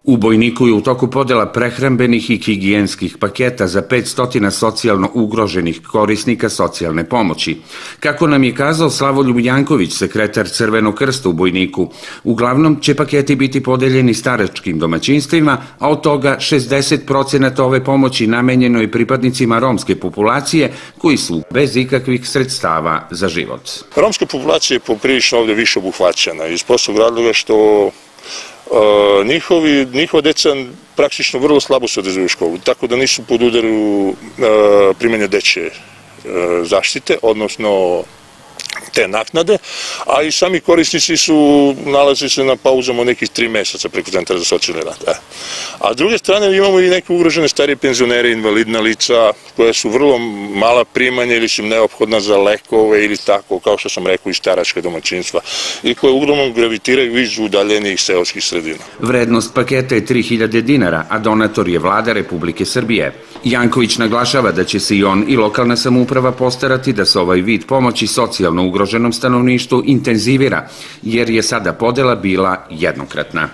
U Bojniku je u toku podela prehrambenih i higijenskih paketa za 500 socijalno ugroženih korisnika socijalne pomoći. Kako nam je kazao Slavoljub Janković, sekretar Crvenog krsta u Bojniku, uglavnom će paketi biti podeljeni staračkim domaćinstvima, a od toga 60% ove pomoći namenjeno je pripadnicima romske populacije koji su bez ikakvih sredstava za život. Romska populacija je poprilično ovdje više obuhvaćena iz prostog razloga što njihova deca praktično vrlo slabo se odrazuju u školu, tako da nisu pod udaru primanja dečje zaštite, odnosno te naknade, a i sami korisnici nalaze se na pauzama nekih 3 meseca preko centra za socijalni rad. A s druge strane imamo i neke ugrožene starije penzionere, invalidna lica, koja su vrlo mala primanja ili su im neophodna za lekove ili tako, kao što sam rekao, i staračka domaćinstva i koje uglavnom gravitiraju iz udaljenijih seoskih sredina. Vrednost paketa je 3000 dinara, a donator je Vlada Republike Srbije. Janković naglašava da će se i on i lokalna samouprava postarati da se ovaj vid pomoći socijalno ugroženom stanovništvu intenzivira, jer je sada podela bila jednokratna.